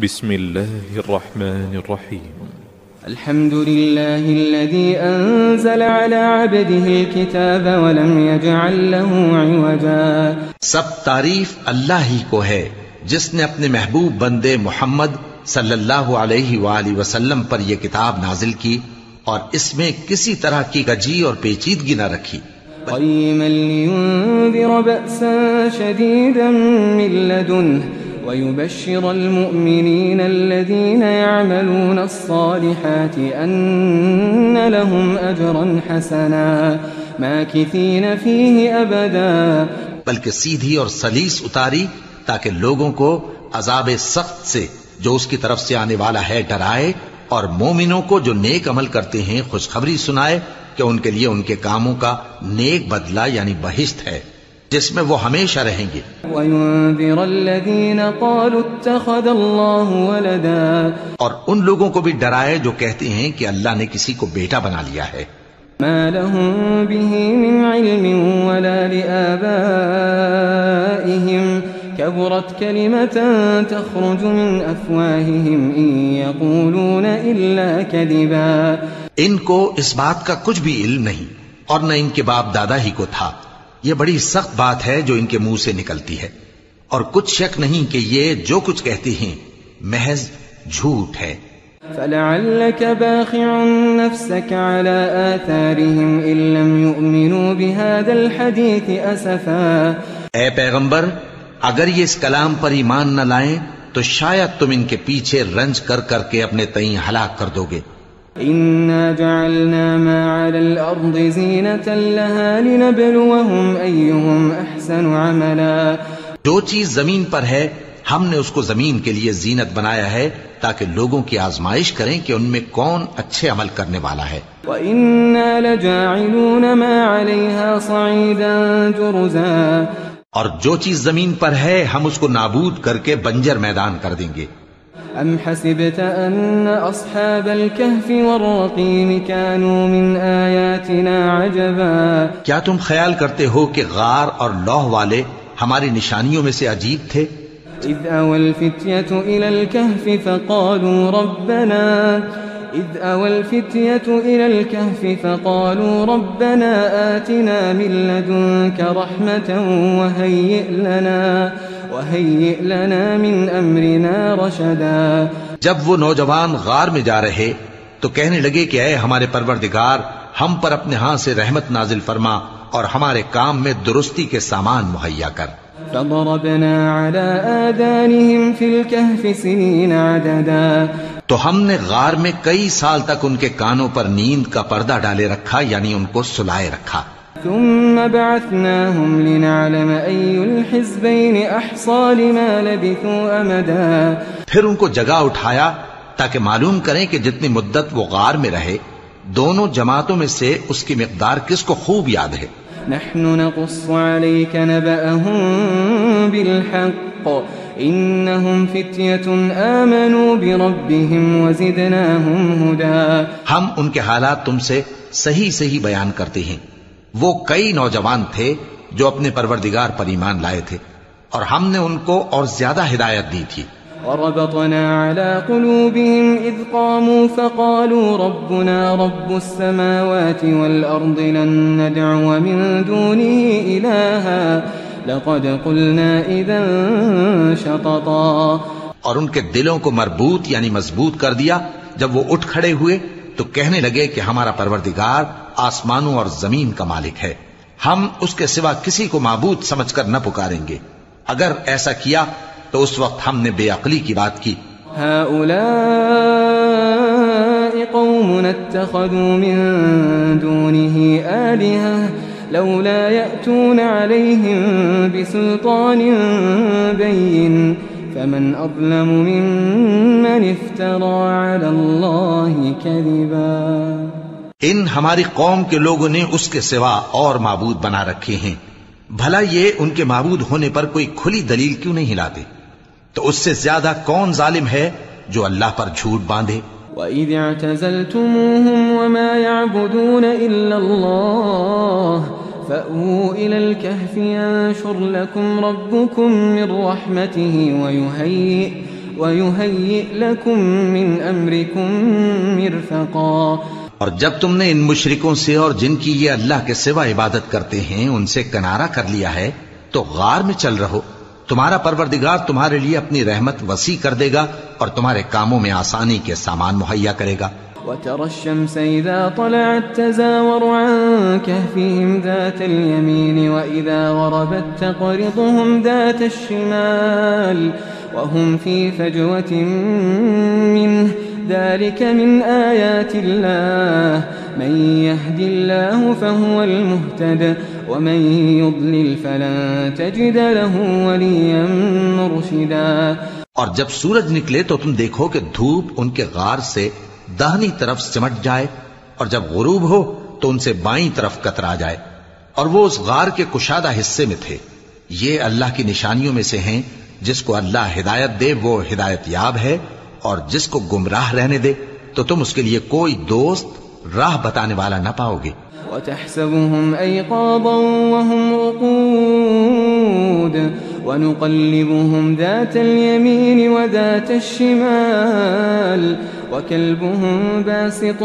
بسم الله الرحمن الرحيم. الحمد لله الذي أنزل على عبده الكتاب ولم يجعل له عوجا. سب تعریف اللہ ہی کو ہے جس نے اپنے محبوب بندے محمد صلی اللہ علیہ وآلہ وسلم پر یہ کتاب نازل کی اور اس میں کسی طرح کی کجی اور پیچیدگی نہ رکھی. قيما لينذر بأسا شديدا من لدنه ويبشر المؤمنين الذين يعملون الصالحات أن لهم أجرا حسنا ماكثين فيه أبدا. بلکہ سیدھی اور سلیس اتاری تاکہ لوگوں کو عذاب سخت سے جو اس کی طرف سے آنے والا ہے ڈرائے، اور مومنوں کو جو نیک عمل کرتے ہیں خوشخبری سنائے کہ ان کے لیے ان کے کاموں کا نیک بدلہ یعنی بہشت ہے جس میں وہ ہمیشہ رہیں گے. وَيُنذِرَ الَّذِينَ قَالُوا اتَّخَذَ اللَّهُ وَلَدًا. اور ان لوگوں کو بھی ڈرائے جو کہتے ہیں کہ اللہ نے کسی کو بیٹا بنا لیا ہے. مَا لَهُم بِهِ مِنْ عِلْمٍ وَلَا لِآبَائِهِمْ كَبُرَتْ كَلِمَةً تَخْرُجُ مِنْ أَفْوَاهِهِمْ إِنْ يَقُولُونَ إِلَّا كَذِبًا. ان کو اس بات کا کچھ بھی علم نہیں اور نہ ان کے باپ دادا ہی کو تھا. یہ بڑی سخت بات ہے جو ان کے منہ سے نکلتی ہے، اور کچھ شک نہیں کہ یہ جو کچھ کہتے ہیں محض جھوٹ ہے. فَلَعَلَّكَ بَاخِعٌ نَفْسَكَ عَلَىٰ آثَارِهِمْ إِن لَّمْ يُؤْمِنُوا بِهَٰذَا الْحَدِيثِ أَسَفًا. اے پیغمبر، اگر یہ اس کلام پر ایمان نہ لائیں تو شاید تم ان کے پیچھے رنج کر کر کے اپنے تئیں ہلاک کر دو گے. إِنَّا جَعَلْنَا مَا عَلَى الْأَرْضِ زِينَةً لَهَا لِنَبْلُوَهُمْ أَيُّهُمْ أَحْسَنُ عَمَلًا. جو چیز زمین پر ہے ہم نے اس کو زمین کے لیے زینت بنایا ہے تاکہ لوگوں کی آزمائش کریں کہ ان میں کون اچھے عمل کرنے والا ہے. وَإِنَّا لَجَاعِلُونَ مَا عَلَيْهَا صَعِيدًا جُرُزًا. اور جو چیز زمین پر ہے ہم اس کو نابود کر کے بنجر میدان کر دیں گے. أَمْ حَسِبْتَ أَنَّ أَصْحَابَ الْكَهْفِ وَالرَّقِيمِ كَانُوا مِنْ آيَاتِنَا عَجَبًا. کیا تم خیال کرتے ہو کہ غار اور لوح والے ہماری نشانیوں میں سے عجیب تھے؟ إِذْ أَوَى الْفِتْيَةُ إِلَى الْكَهْفِ فَقَالُوا رَبَّنَا آتِنَا مِن لَّدُنكَ رَحْمَةً وَهَيِّئْ لَنَا مِنْ أَمْرِنَا رَشَدًا. جب وہ نوجوان غار میں جا رہے تو کہنے لگے کہ اے ہمارے پروردگار، ہم پر اپنے ہاں سے رحمت نازل فرما اور ہمارے کام میں درستی کے سامان مہیا کر. فَضَرَبْنَا عَلَىٰ آذَانِهِمْ فِي الْكَهْفِ سِنِينَ عَدَدًا. تو ہم نے غار میں کئی سال تک ان کے کانوں پر نیند کا پردہ ڈالے رکھا، یعنی ان کو سلائے رکھا. ثم بعثناهم لنعلم أي الحزبين أحصى لما لبثوا أمدا. پھر ان کو جگہ اٹھایا تاکہ معلوم کریں کہ جتنی مدت وہ غار میں رہے دونوں جماعتوں میں سے اس کی مقدار کس کو خوب یاد ہے. نحن نقص عليك نبأهم بالحق إنهم فتية آمنوا بربهم وزدناهم هدى. ہم ان کے حالات تم سے صحیح صحیح بیان کرتے ہیں. وہ کئی نوجوان تھے جو اپنے پروردگار پر ایمان لائے تھے اور ہم نے ان کو اور زیادہ ہدایت دی تھی. وربطنا على قلوبهم إذ قاموا فقالوا ربنا رب السماوات والأرض لن ندعو من دونه إلها لقد قلنا إذا شططا. اور ان کے دلوں کو مربوط یعنی مضبوط کر دیا. جب وہ اٹھ کھڑے ہوئے تو کہنے لگے کہ ہمارا پروردگار آسمانوں اور زمین کا مالک ہے، ہم اس کے سوا کسی کو معبود سمجھ کر نہ پکاریں گے. اگر ایسا کیا تو اس وقت ہم نے بے عقلی کی بات کی. هؤلاء قوم اتخذوا من دونه آلهة لولا يأتون عليهم بسلطان بين فمن أظلم ممن افترى على الله كذبا. ان ہماری قوم کے لوگوں نے اس کے سوا اور معبود بنا رکھے ہیں، بھلا یہ ان کے معبود ہونے پر کوئی کھلی دلیل کیوں نہیں لاتے؟ تو اس سے زیادہ کون ظالم ہے جو اللہ پر جھوٹ باندھے. وَإِذِ اعْتَزَلْتُمُوهُمْ وَمَا يَعْبُدُونَ إِلَّا اللَّهَ فَأْوُوا إِلَى الْكَهْفِ يَنشُرْ لَكُمْ رَبُّكُمْ مِنْ رَحْمَتِهِ ويهيئ لكم من أمركم مرفقا. اور جب تم نے ان مشرکوں سے اور جن کی یہ اللہ کے سوا عبادت کرتے ہیں ان سے کنارہ کر لیا ہے تو غار میں چل رہو. تمہارا پروردگار تمہارے لیے اپنی رحمت وسیع کر دے گا اور تمہارے کاموں میں آسانی کے سامان مہیا کرے گا. وترى الشمس إذا طلعت تزاور عن كهفهم ذات اليمين وإذا غربت تقرضهم ذات الشمال وهم في فجوة منه ذلك من آيات الله من يهد الله فهو المهتد ومن يضلل فلن تجد له وليا مرشدا. اور جب سورج نکلے تو تم دیکھو کہ دھوپ ان کے غار سے داہنی طرف سمٹ جائے اور جب غروب ہو تو ان سے بائیں طرف کترا جائے اور وہ اس غار کے کشادہ حصے میں تھے. یہ اللہ کی نشانیوں میں سے ہیں. جس کو اللہ ہدایت دے وہ ہدایت یاب ہے اور جس کو گمراہ رہنے دے تو تم اس کے لیے کوئی دوست راہ بتانے والا نہ پاؤ گے. وتحسبهم أيقاظا وهم رقود ونقلبهم ذات اليمين وذات الشمال وكلبهم باسط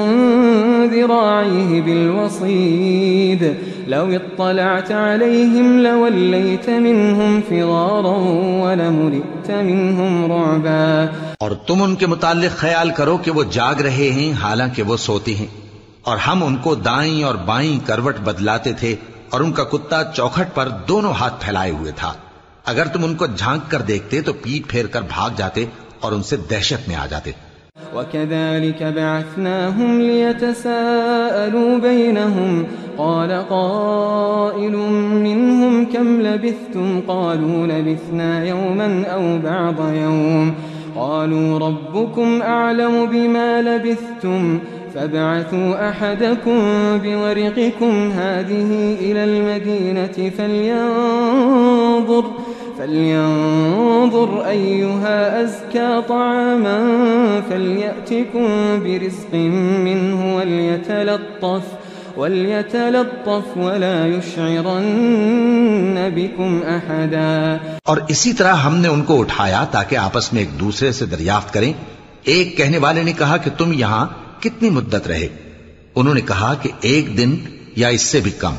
ذراعيه بالوصيد لو اطلعت عليهم لوليت منهم فرارا ولملئت منهم رعبا. اور تم ان کے متعلق خیال کرو کہ وہ جاگ رہے ہیں حالانکہ وہ سوتے ہیں اور ہم ان کو دائیں اور بائیں کروٹ بدلاتے تھے اور ان کا کتا چوکھٹ پر دونوں ہاتھ پھیلائے ہوئے تھا. اگر تم ان کو جھانک کر دیکھتے تو پیٹ پھیر کر بھاگ جاتے اور ان سے دہشت میں آ جاتے. وكذلك بعثناهم ليتساءلوا بينهم قال قائل منهم كم لبثتم قالوا لبثنا يوما أو بعض يوم قالوا ربكم أعلم بما لبثتم فابعثوا أحدكم بورقكم هذه إلى المدينة فلينظر أيها أزكى طعاما فليأتكم برزق منه وليتلطف ولا يشعرن بكم أحدا. اور اسی طرح ہم نے ان کو اٹھایا تاکہ آپس میں ایک دوسرے سے دریافت کریں. ایک کہنے والے نے کہا کہ تم یہاں کتنی مدت رہے؟ انہوں نے کہا کہ 1 دن یا اس سے بھی کم.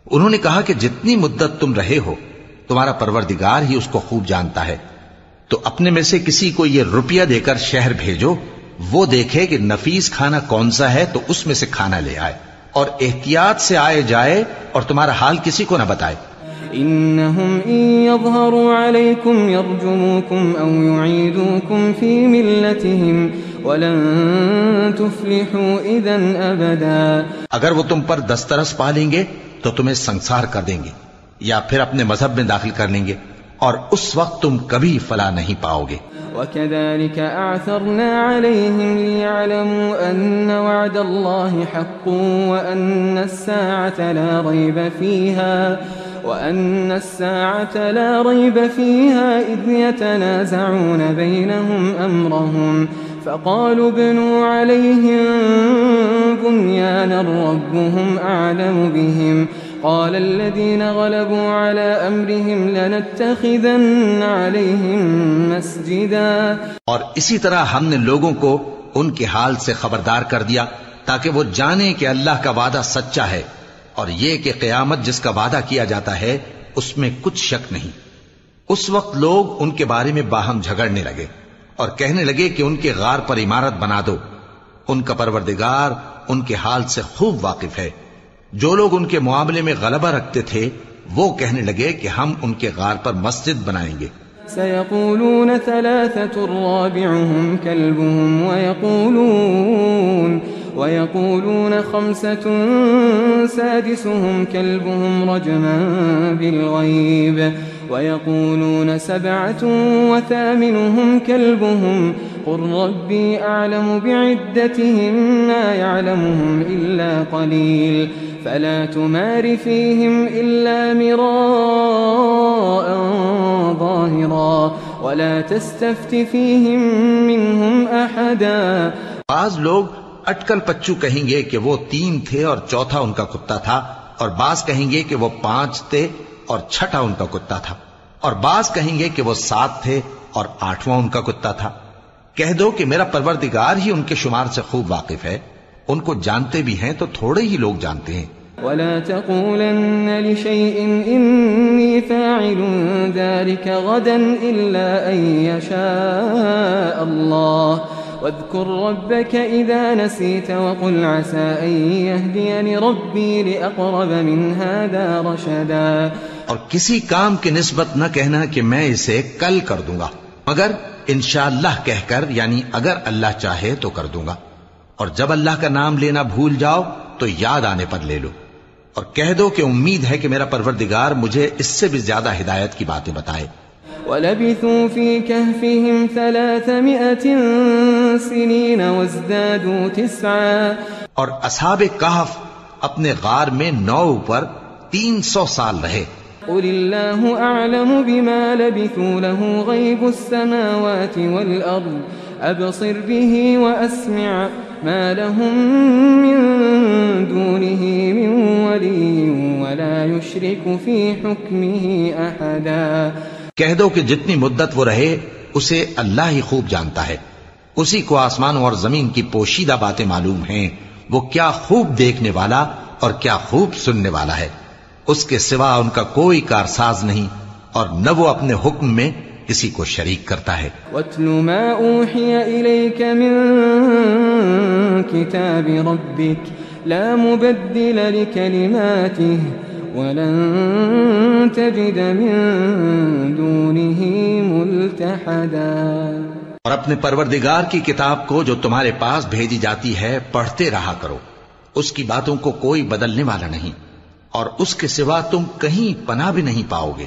انہوں نے کہا کہ جتنی مدت تم رہے ہو تمہارا پروردگار ہی اس کو خوب جانتا ہے. تو اپنے میں سے کسی کو یہ روپیہ دے کر شہر بھیجو، وہ دیکھے کہ نفیس کھانا کون سا ہے تو اس میں سے کھانا لے آئے اور احتیاط سے آئے جائے اور تمہارا حال کسی کو نہ بتائے. إنهم إن يظهروا عليكم يرجموكم أو يعيدوكم في ملتهم ولن تفلحوا إذا أبدا. اگر وہ تم پر دسترس پا لیں گے تو تمہیں سنسار کر دیں گے یا پھر اپنے مذہب میں داخل کر لیں گے اور اس وقت تم کبھی فلاح نہیں پاؤ گے. وكذلك أعثرنا عليهم ليعلموا أن وعد الله حق وأن الساعة لا ريب فيها إذ يتنازعون بينهم أمرهم فقالوا ابنوا عليهم بنيانا ربهم أعلم بهم قال الذين غلبوا على أمرهم لنتخذن عليهم مسجدا. اور اسی طرح ہم نے لوگوں کو ان کے حال سے خبردار کر دیا تاکہ وہ جانیں کہ اللہ کا وعدہ سچا ہے اور یہ کہ قیامت جس کا وعدہ کیا جاتا ہے اس میں کچھ شک نہیں. اس وقت لوگ ان کے بارے میں باہم جھگڑنے لگے اور کہنے لگے کہ ان کے غار پر عمارت بنا دو. ان کا پروردگار ان کے حال سے خوب واقف ہے. جو لوگ ان کے معاملے میں غلبہ رکھتے تھے وہ کہنے لگے کہ ہم ان کے غار پر مسجد بنائیں گے. سيقولون 3 رابعهم كلبهم ويقولون 5 سادسهم كلبهم رجما بالغيب ويقولون 7 وثامنهم كلبهم قل ربي أعلم بعدتهم ما يعلمهم إلا قليل فلا تمار فيهم إلا مراء ظاهرا ولا تستفت فيهم منهم أحدا. بعض لوگ اٹکل پچو کہیں گے کہ وہ 3 تھے اور چوتھا ان کا کتا تھا اور بعض کہیں گے کہ وہ 5 تھے اور چھٹا ان کا کتا تھا. اور بعض کہیں گے کہ وہ 7 تھے اور 8واں ان کا کتا تھا۔ کہہ دو کہ میرا پروردگار ہی ان کے شمار سے خوب واقف ہے، ان کو جانتے بھی ہیں تو تھوڑے ہی لوگ جانتے ہیں۔ ولا تقولن لشيء إني فاعل ذلك غدا إلا أن يشاء الله واذكر ربك إذا نسيت وقل عسى أن يهديني ربي لأقرب من هذا رشدا۔ اور کسی کام کی نسبت نہ کہنا کہ میں اسے کل کر دوں گا، مگر انشاءاللہ کہہ کر، یعنی اگر اللہ چاہے تو کر دوں گا، اور جب اللہ کا نام لینا بھول جاؤ تو یاد آنے پر لے لو، اور کہہ دو کہ امید ہے کہ میرا پروردگار مجھے اس سے بھی زیادہ ہدایت کی باتیں بتائے۔ وَلَبِثُوا فِي كَهْفِهِمْ 300 سِنِينَ وَازْدَادُوا 9 اور اصحاب کہف اپنے غار میں 9 پر 300 سال رہے۔ قُلِ اللَّهُ أَعْلَمُ بِمَا لَبِثُوا لَهُ غَيْبُ السَّمَاوَاتِ وَالْأَرْضِ أَبْصِرْ بِهِ وَأَسْمِعْ مَا لَهُم مِّن دُونِهِ مِن وَلِيٍّ وَلَا يُشْرِكُ فِي حُكْمِهِ أَحَدًا۔ کہہ دو کہ جتنی مدت وہ رہے اسے اللہ ہی خوب جانتا ہے، اسی کو آسمانوں اور زمین کی پوشیدہ باتیں معلوم ہیں، وہ کیا خوب دیکھنے والا اور کیا خوب سننے والا ہے، اس کے سوا ان کا کوئی کارساز نہیں، اور نہ وہ اپنے حکم میں کسی کو شریک کرتا ہے۔ وَاتْلُ مَا أُوحِيَ إِلَيْكَ مِن كِتَابِ رَبِّكَ لَا مُبَدِّلَ لِكَلِمَاتِهِ وَلَن تَجِدَ مِن دُونِهِ مُلْتَحَدًا۔ اور اپنے پروردگار کی کتاب کو جو تمہارے پاس بھیجی جاتی ہے پڑھتے رہا کرو، اس کی باتوں کو کوئی بدلنے والا نہیں، اور اس کے سوا تم کہیں پناہ بھی نہیں پاؤ گے۔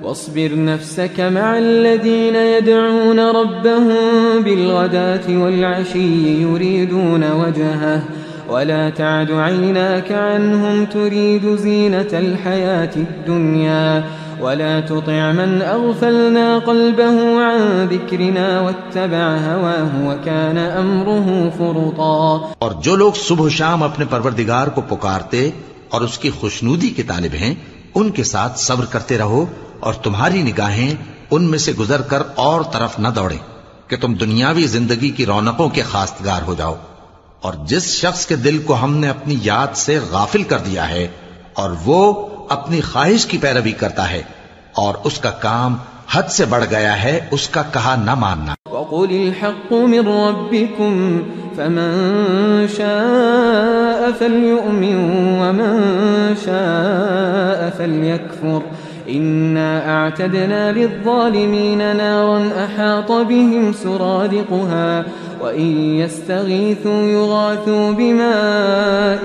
واصبر نفسك مع الذين يدعون ربهم بالغداة والعشي يريدون وجهه ولا تعد عيناك عنهم تريد زينة الحياة الدنيا ولا تطع من أغفلنا قلبه عن ذكرنا واتبع هواه وكان أمره فرطا۔ اور جو لوگ صبح و شام اپنے پروردگار کو پکارتے اور اس کی خوشنودی کے طالب ہیں، ان کے ساتھ صبر کرتے رہو، اور تمہاری نگاہیں ان میں سے گزر کر اور طرف نہ دوڑیں کہ تم دنیاوی زندگی کی رونقوں کے خواستگار ہو جاؤ۔ اور جس شخص کے دل کو ہم نے اپنی یاد سے غافل کر دیا ہے اور وہ اپنی خواہش کی پیروی کرتا ہے اور اس کا کام حد سے بڑھ گیا ہے، اس کا کہا نہ ماننا۔ وَقُلِ الْحَقُّ مِن رَّبِّكُمْ فَمَن شَاءَ فَلْيُؤْمِن وَمَن شَاءَ فَلْيَكْفُرْ إِنَّا أَعْتَدْنَا لِلظَّالِمِينَ نَارًا أَحَاطَ بِهِمْ سُرَادِقُهَا وَإِن يَسْتَغِيثُوا يُغَاثُوا بِمَاءٍ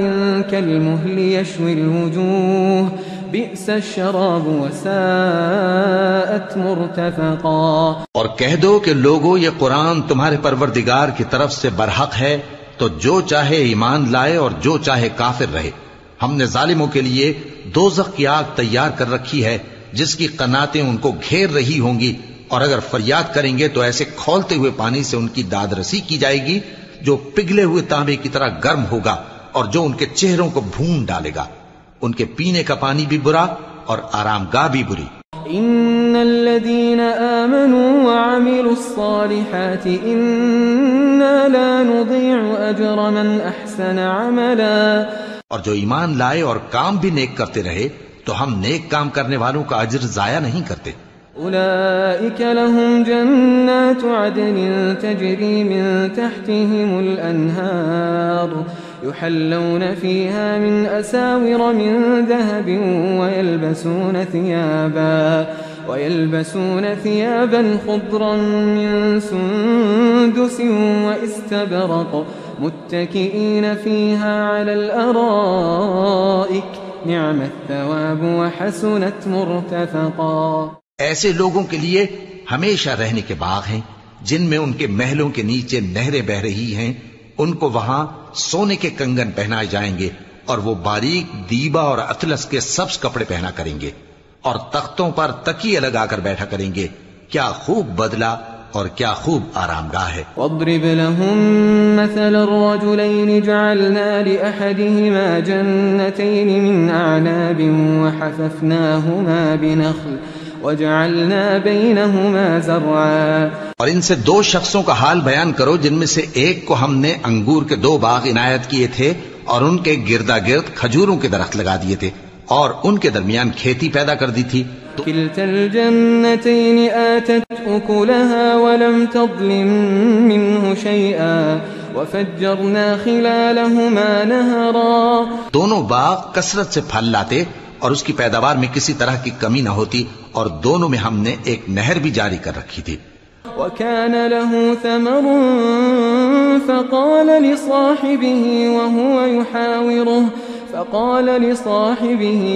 كَالْمُهْلِ يَشْوِي الْوُجُوهَ بِئْسَ الشَّرَابُ وَسَاءَتْ مُرْتَفَقًا۔ اور کہہ دو کہ لوگو یہ قرآن تمہارے پروردگار کی طرف سے برحق ہے، تو جو چاہے ایمان لائے اور جو چاہے کافر رہے۔ ہم نے ظالموں کے لیے دوزخ کی آگ تیار کر رکھی ہے جس کی قناتیں ان کو گھیر رہی ہوں گی، اور اگر فریاد کریں گے تو ایسے کھولتے ہوئے پانی سے ان کی داد رسی کی جائے گی جو پگھلے ہوئے تانبے کی طرح گرم ہوگا اور جو ان کے چہروں کو بھون ڈالے گا۔ ان کے پینے کا پانی بھی برا اور آرام گاہ بھی بری۔ ان الذين آمنوا وعملوا الصالحات انا لا نضيع اجر من احسن عملا۔ اور جو ایمان لائے اور کام بھی نیک کرتے رہے تو ہم نیک کام کرنے والوں کا اجر ضائع نہیں کرتے۔ أولئك لهم جنات عدن تجري من تحتهم الأنهار يحلون فيها من أساور من ذهب ويلبسون ثيابا خضرا من سندس واستبرق متكئين فيها على الأرائك نعم الثواب وحسنت مرتفقا۔ ایسے لوگوں کے لیے ہمیشہ رہنے کے باغ ہیں جن میں ان کے محلوں کے نیچے نہریں بہ رہی ہیں، ان کو وہاں سونے کے کنگن پہنائے جائیں گے اور وہ باریک دیبا اور اطلس کے سبز کپڑے پہنا کریں گے اور تختوں پر تکیے لگا کر بیٹھا کریں گے۔ کیا خوب بدلہ اور کیا خوب آرام گاہ ہے۔ واضرب لهم مثل الرجلين جعلنا لأحدهما جنتين من أعناب وحففناهما وجعلنا بينهما زرعا اور ان سے دو شخصوں کا حال بیان کرو جن میں سے ایک کو ہم نے انگور کے 2 باغ عنایت کیے تھے اور ان کے گردا گرد کھجوروں کے درخت لگا دیے تھے اور ان کے درمیان کھیتی پیدا کر دی تھی. كلتا الجنتين آتت أكلها ولم تظلم منه شيئا وفجرنا خلالهما نهرا. دونوں باغ کثرت سے پھل لاتے اور اس کی پیداوار میں کسی طرح کی کمی نہ ہوتی اور دونوں میں ہم نے ایک نہر بھی جاری کر رکھی تھی. وكان له ثمر فقال لصاحبه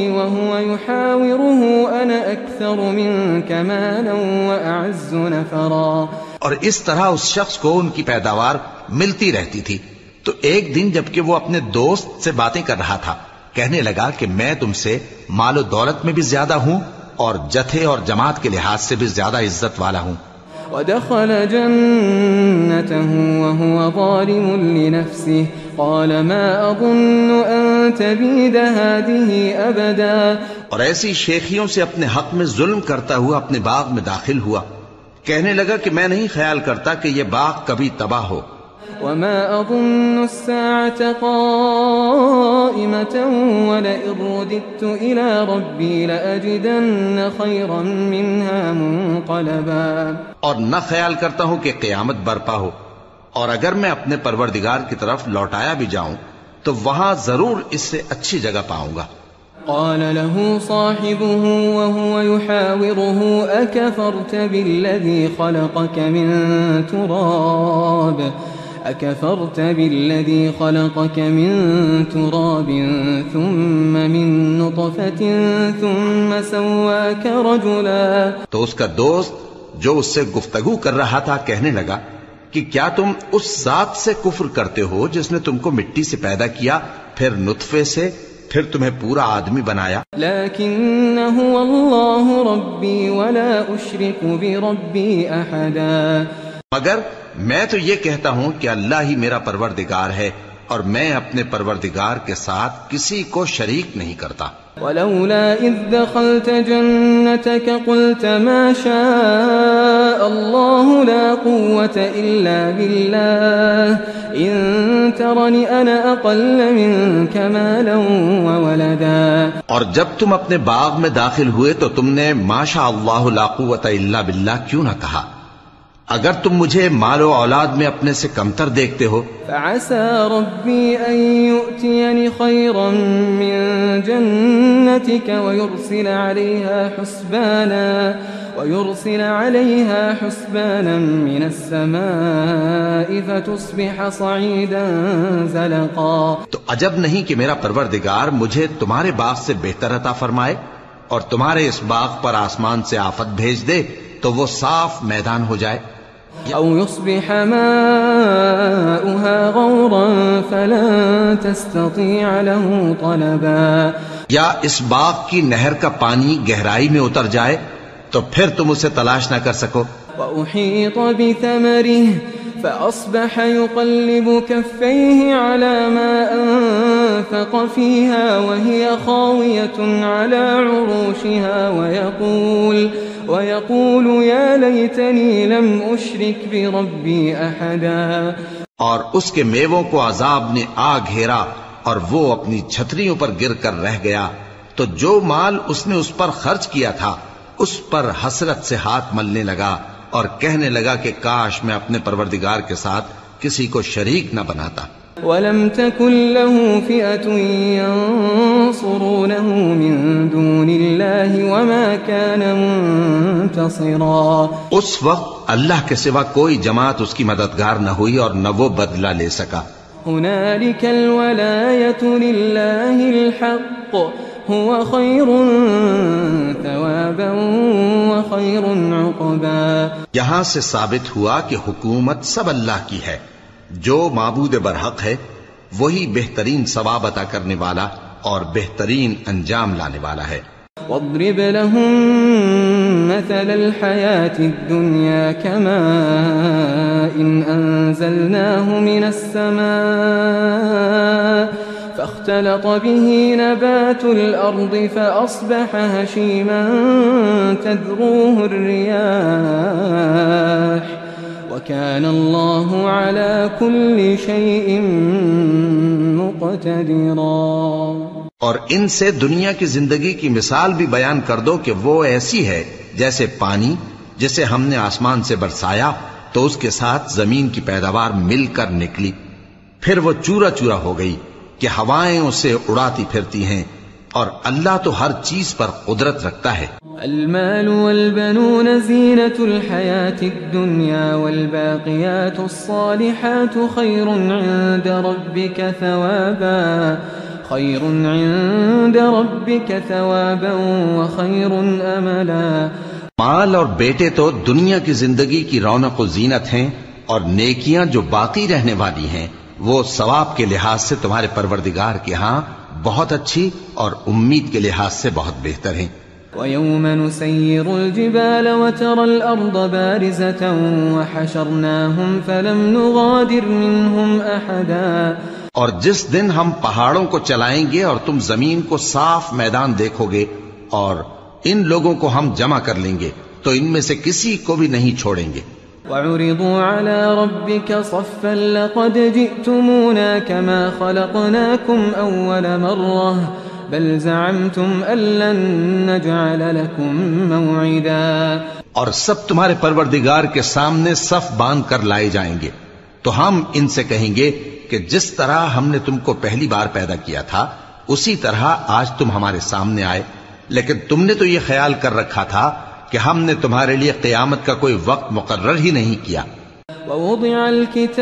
وهو يحاوره أنا أكثر منك مالا وأعز نفرا. اور اس طرح اس شخص کو ان کی پیداوار ملتی رہتی تھی تو ایک دن جبکہ وہ اپنے دوست سے باتیں کر رہا تھا کہنے لگا کہ میں تم سے مال و دولت میں بھی زیادہ ہوں اور جتھے اور جماعت کے لحاظ سے بھی زیادہ عزت والا ہوں. ودخل جنته وهو ظالم لنفسه قال ما أظن أن تبيد هذه أبدا. اور ایسی شیخیوں سے اپنے حق میں ظلم کرتا ہوا اپنے باغ میں داخل ہوا کہنے لگا کہ میں نہیں خیال کرتا کہ یہ باغ کبھی تباہ ہو. وما أظن الساعة قائمة ولئن رددت إلى ربي لأجدن خيرا منها منقلبا. اور نہ خیال کرتا ہوں کہ قیامت برپا ہو اور اگر میں اپنے پروردگار کی طرف لوٹایا بھی جاؤں تو وہاں ضرور اس سے اچھی جگہ پاؤں گا. قال له صاحبه وهو يحاوره أكفرت بالذي خلقك من تراب ثم من نطفة ثم سواك رجلا. تو اس کا دوست جو اس سے گفتگو کر رہا تھا کہنے لگا کہ کیا تم اس ذات سے کفر کرتے ہو جس نے تم کو مٹی سے پیدا کیا پھر نطفے سے پھر تمہیں پورا آدمی بنایا. لیکن هو اللہ ربی ولا اشرک بربی احدا. مگر میں تو یہ کہتا ہوں کہ اللہ ہی میرا پروردگار ہے اور میں اپنے پروردگار کے ساتھ کسی کو شریک نہیں کرتا. ولولا اذ دخلت جنتك قلت ما شاء الله لا قوة الا بالله ان ترني انا اقل منك مالا وولدا. اور جب تم اپنے باغ میں داخل ہوئے تو تم نے ما شاء اللہ لا قوة الا باللہ کیوں نہ کہا اگر تم مجھے مال و اولاد میں اپنے سے کمتر دیکھتے ہو. فعسى ربي ان يؤتيني خيرا من جنتك ويرسل عليها حسبانا من السماء فتصبح صعيدا زلقا. تو عجب نہیں کہ میرا پروردگار مجھے تمہارے باغ سے بہتر عطا فرمائے اور تمہارے اس باغ پر آسمان سے آفت بھیج دے تو وہ صاف میدان ہو جائے. او يصبح ماؤها غورا فلن تستطيع له طلبا. یا اس باغ کی نہر کا پانی گہرائی میں اتر جائے تو پھر تم اسے تلاش نہ کر سکو. وأحيط بثمره فأصبح يقلب كفيه على ما أنفق فيها وهي خاوية على عروشها ويقول يا ليتني لم أشرك بربي أحدا. اور اس کے میووں کو عذاب نے آ گھیرا اور وہ اپنی چھتریوں پر گر کر رہ گیا تو جو مال اس نے اس پر خرچ کیا تھا اس پر حسرت سے ہاتھ ملنے لگا اور کہنے لگا کہ کاش میں اپنے پروردگار کے ساتھ کسی کو شریک نہ بناتا. وَلَمْ تَكُنْ لَهُ فِئَةٌ يَنصُرُونَهُ مِن دُونِ اللَّهِ وَمَا كَانَ مُنتَصِرًا. اس وقت اللہ کے سوا کوئی جماعت اس کی مددگار نہ ہوئی اور نہ وہ بدلہ لے سکا. هُنَالِكَ الْوَلَایَةُ لِلَّهِ الْحَقِّ هُوَ خَيْرٌ ثَوَابًا وَخَيْرٌ عُقْبًا. یہاں سے ثابت ہوا کہ حکومت سب اللہ کی ہے. جو معبود برحق ہے وہی بہترین ثواب عطا کرنے والا اور بہترین انجام لانے والا ہے. واضرب لهم مثل الحياة الدنيا كماء أنزلناه من السماء فاختلط به نبات الأرض فأصبح هشيما تذروه الرياح وكان الله على كل شيء مقتدرا۔ اور ان سے دنیا کی زندگی کی مثال بھی بیان کر دو کہ وہ ایسی ہے جیسے پانی جسے ہم نے آسمان سے برسایا تو اس کے ساتھ زمین کی پیداوار مل کر نکلی، پھر وہ چورا چورا ہو گئی کہ ہوائیں اسے اڑاتی پھرتی ہیں، اور اللہ تو ہر چیز پر قدرت رکھتا ہے۔ المال والبنون زینة الحیاة الدنیا والباقیات الصالحات خیر عند ربک ثوابا وخیر املا۔ مال اور بیٹے تو دنیا کی زندگی کی رونق و زینت ہیں، اور نیکیاں جو باقی رہنے والی ہیں وہ ثواب کے لحاظ سے تمہارے پروردگار کے ہاں بہت اچھی اور امید کے لحاظ سے بہت بہتر ہیں۔ وَيَوْمَ نُسَيِّرُ الْجِبَالَ وَتَرَى الْأَرْضَ بَارِزَةً وَحَشَرْنَاهُمْ فَلَمْ نُغَادِرْ مِنْهُمْ أَحَدًا۔ اور جس دن ہم پہاڑوں کو چلائیں گے اور تم زمین کو صاف میدان دیکھو گے، اور ان لوگوں کو ہم جمع کر لیں گے تو ان میں سے کسی کو بھی نہیں چھوڑیں گے۔ وَعُرِضُوا عَلَى رَبِّكَ صَفًّا لَقَدْ جِئْتُمُونَا كَمَا خَلَقْنَاكُمْ أَوَّلَ مَرَّةٍ بَلْ زَعَمْتُمْ أَن لَّن نَّجْعَلَ لَكُم مَّوْعِدًا۔ اور سب تمہارے پروردگار کے سامنے صف باندھ کر لائے جائیں گے، تو ہم ان سے کہیں گے کہ جس طرح ہم نے تم کو پہلی بار پیدا کیا تھا اسی طرح آج تم ہمارے سامنے آئے، لیکن تم نے تو یہ خیال کر رکھا تھا کہ ہم نے تمہارے لیے قیامت کا کوئی وقت مقرر ہی نہیں کیا۔ ووضع الكتاب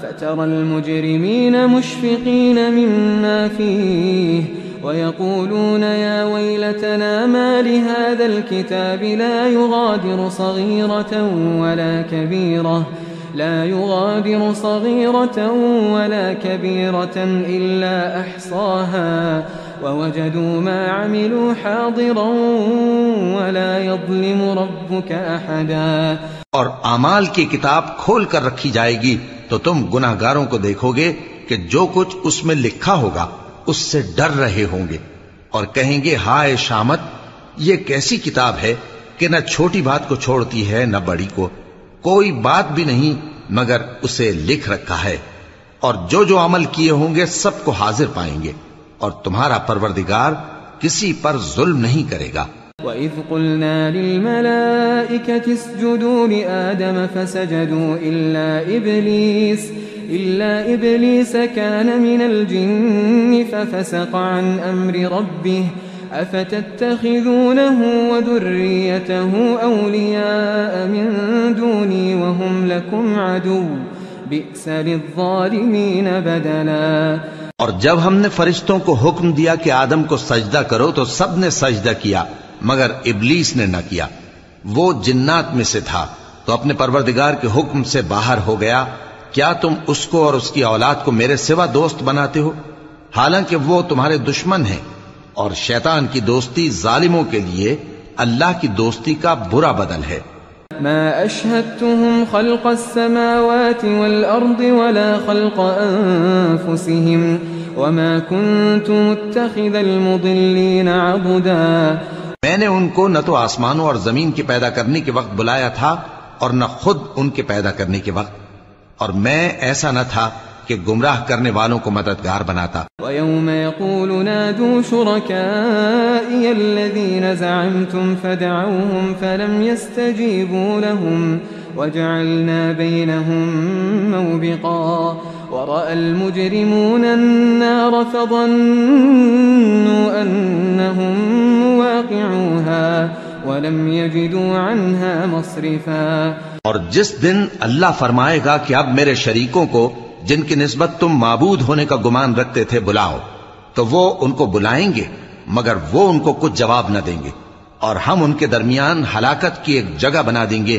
فترى المجرمين مشفقين مما فيه ويقولون يا ويلتنا ما لهذا الكتاب لا يغادر صغيرة ولا كبيرة إلا أحصاها ووجدوا ما عملوا حاضرا ولا يظلم ربك أحدا۔ اور اعمال کی کتاب کھول کر رکھی جائے گی تو تم گناہگاروں کو دیکھو گے کہ جو کچھ اس میں لکھا ہوگا اس سے ڈر رہے ہوں گے، اور کہیں گے ہائے شامت، یہ کیسی کتاب ہے کہ نہ چھوٹی بات کو چھوڑتی ہے نہ بڑی کو، کوئی بات بھی نہیں مگر اسے لکھ رکھا ہے، اور جو جو عمل کیے ہوں گے سب کو حاضر پائیں گے، اور تمہارا پروردگار کسی پر ظلم نہیں کرے گا۔ وَإِذْ قُلْنَا لِلْمَلَائِكَةِ اسْجُدُوا لِآدَمَ فَسَجَدُوا إِلَّا إِبْلِيسَ كَانَ مِنَ الْجِنِّ فَفَسَقَ عَنْ أَمْرِ رَبِّهِ أَفَتَتَّخِذُونَهُ وَذُرِّيَّتَهُ أَوْلِيَاءَ مِن دُونِي وَهُمْ لَكُمْ عَدُوٌّ بِئْسَ لِلظَّالِمِينَ بَدَلًا۔ اور جب ہم نے فرشتوں کو حکم دیا کہ آدم کو سجدہ کرو تو سب نے سجدہ کیا مگر ابلیس نے نہ کیا، وہ جنات میں سے تھا تو اپنے پروردگار کے حکم سے باہر ہو گیا۔ کیا تم اس کو اور اس کی اولاد کو میرے سوا دوست بناتے ہو، حالانکہ وہ تمہارے دشمن ہیں، اور شیطان کی دوستی ظالموں کے لیے اللہ کی دوستی کا برا بدل ہے۔ ما أشهدتهم خلق السماوات والأرض ولا خلق أنفسهم وما كنت متخذ المضلين عضدا۔ میں نے ان کو نہ تو آسمانوں اور زمین کے پیدا کرنے کے وقت بلایا تھا اور نہ خود ان کے پیدا کرنے کے وقت، اور میں ایسا نہ تھا کہ گمراہ کرنے والوں کو مددگار بناتا۔ وَيَوْمَ يَقُولُ نَادُوا شُرَكَائِيَ الَّذِينَ زَعَمْتُمْ فَدَعَوْهُمْ فَلَمْ يَسْتَجِيبُوا لَهُمْ وَجَعَلْنَا بَيْنَهُمْ مَوْبِقًا وَرَأَى الْمُجْرِمُونَ النَّارَ فَظَنُّوا أَنَّهُمْ مُوَاقِعُوهَا وَلَمْ يَجِدُوا عَنْهَا مَصْرِفًا۔ اور جس دن اللہ فرمائے گا کہ اب میرے شریکوں کو جن کی نسبت تم معبود ہونے کا گمان رکھتے تھے بلاؤ، تو وہ ان کو بلائیں گے مگر وہ ان کو کچھ جواب نہ دیں گے، اور ہم ان کے درمیان ہلاکت کی ایک جگہ بنا دیں گے،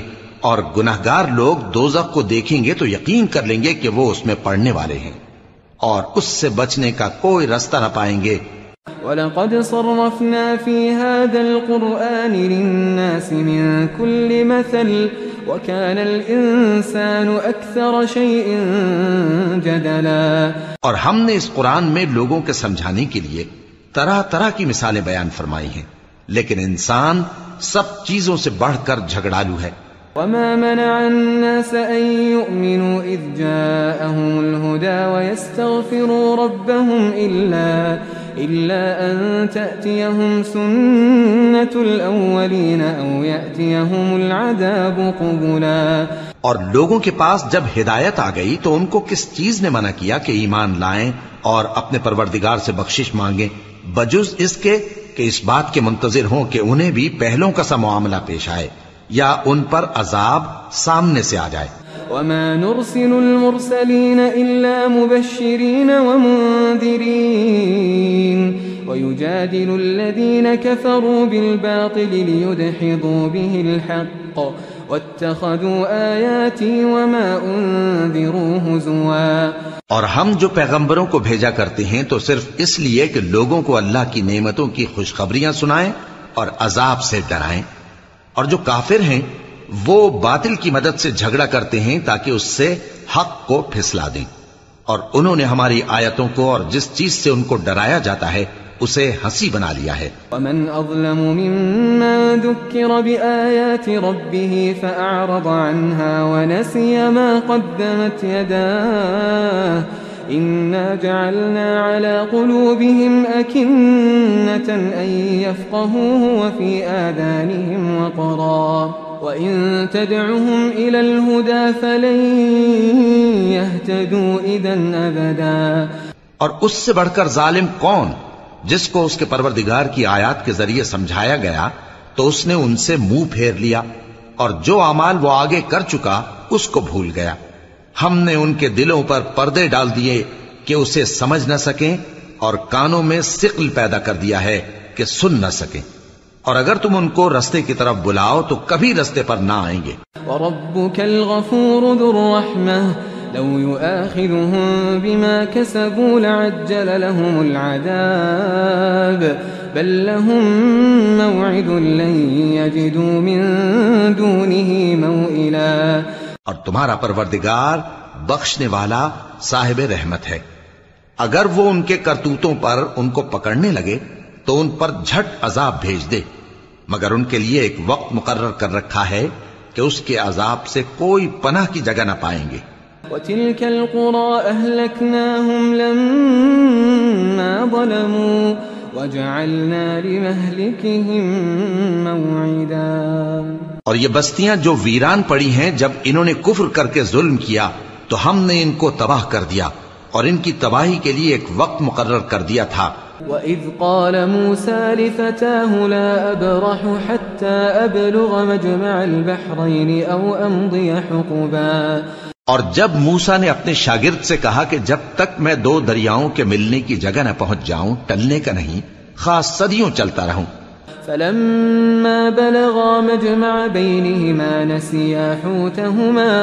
اور گناہگار لوگ دوزخ کو دیکھیں گے تو یقین کر لیں گے کہ وہ اس میں پڑنے والے ہیں، اور اس سے بچنے کا کوئی رستہ نہ پائیں گے۔ وَلَقَدْ صَرَّفْنَا فِي هَذَا الْقُرْآنِ لِلنَّاسِ مِنْ كُلِّ مَثَلٍ وكان الإنسان أكثر شيء جدلا. اور ہم نے اس قرآن میں لوگوں کے سمجھانے کے لیے طرح طرح کی مثالیں بیان فرمائی ہیں، لیکن انسان سب چیزوں سے بڑھ کر جھگڑالو ہے. وما منع الناس أن يؤمنوا إذ جاءهم الهدى ويستغفروا ربهم إلا أن تأتيهم سنة الأولين أو يأتيهم العذاب قبلا. اور لوگوں کے پاس جب ہدایت آ گئی تو ان کو کس چیز نے منع کیا کہ ایمان لائیں اور اپنے پروردگار سے بخشش مانگیں، بجز اس کے کہ اس بات کے منتظر ہوں کہ انہیں بھی پہلوں کا سا معاملہ پیش آئے یا ان پر عذاب سامنے سے آ جائے. وما نرسل المرسلين إلا مبشرين ومنذرين ويجادل الذين كفروا بالباطل ليدحضوا به الحق واتخذوا آياتي وما أنذروا هزوا. اور ہم جو پیغمبروں کو بھیجا کرتے ہیں تو صرف اس لیے کہ لوگوں کو اللہ کی نعمتوں کی خوشخبریاں سنائیں اور عذاب سے ڈرائیں، اور جو کافر ہیں وہ باطل کی مدد سے جھگڑا کرتے ہیں تاکہ اس سے حق کو پھسلا دیں، اور انہوں نے ہماری آیتوں کو اور جس چیز سے ان کو ڈرایا جاتا ہے اسے ہنسی بنا لیا ہے. ومن اظلم ممن ذكر بآيات ربه فأعرض عنها ونسي ما قدمت يداه إنا جعلنا على قلوبهم أكنة أن يفقهوه وفي آذانهم وقرا وإن تدعهم إلى الهدى فلن يهتدوا إذا أبدا. اور اس سے بڑھ کر ظالم کون جس کو اس کے پروردگار کی آیات کے ذریعے سمجھایا گیا تو اس نے ان سے منہ پھیر لیا، اور جو اعمال وہ آگے کر چکا اس کو بھول گیا. ہم نے ان کے دلوں پر پردے ڈال دیے کہ اسے سمجھ نہ سکیں، اور کانوں میں ثقل پیدا کر دیا ہے کہ سن نہ سکیں، اور اگر تم ان کو رستے کی طرف بلاؤ تو کبھی رستے پر نہ آئیں گے. وَرَبُّكَ الْغَفُورُ ذُو الرَّحْمَةِ لَوْ يُؤَاخِذُهُم بِمَا كَسَبُوا لَعَجَّلَ لَهُمُ الْعَذَابَ بَل لَّهُم مَّوْعِدٌ لَّن يَجِدُوا مِن دُونِهِ مَوْئِلًا. اور تمہارا پروردگار بخشنے والا صاحب رحمت ہے، اگر وہ ان کے کرتوتوں پر ان کو پکڑنے لگے تو ان پر جھٹ عذاب بھیج دے، مگر ان کے لیے ایک وقت مقرر کر رکھا ہے کہ اس کے عذاب سے کوئی پناہ کی جگہ نہ پائیں گے. وَتِلْكَ الْقُرَىٰ أَهْلَكْنَاهُمْ لَمَّا ظَلَمُوا وَجَعَلْنَا لِمَهْلِكِهِم مَّوْعِدًا. اور یہ بستیاں جو ویران پڑی ہیں جب انہوں نے کفر کر کے ظلم کیا تو ہم نے ان کو تباہ کر دیا اور ان کی تباہی کے لیے ایک وقت مقرر کر دیا تھا. وَإِذْ قَالَ مُوسَىٰ لِفَتَاهُ لَا أَبْرَحُ حَتَّىٰ أَبْلُغَ مَجْمَعَ الْبَحْرَيْنِ أَوْ أَمْضِيَ حُقُبًا. اور جب موسیٰ نے اپنے شاگرد سے کہا کہ جب تک میں دو دریاؤں کے ملنے کی جگہ نہ پہنچ جاؤں ٹلنے کا نہیں، خاص صدیوں چلتا رہوں. فَلَمَّا بَلَغَا مَجْمَعَ بَيْنِهِمَا نَسِيَا حُوتَهُمَا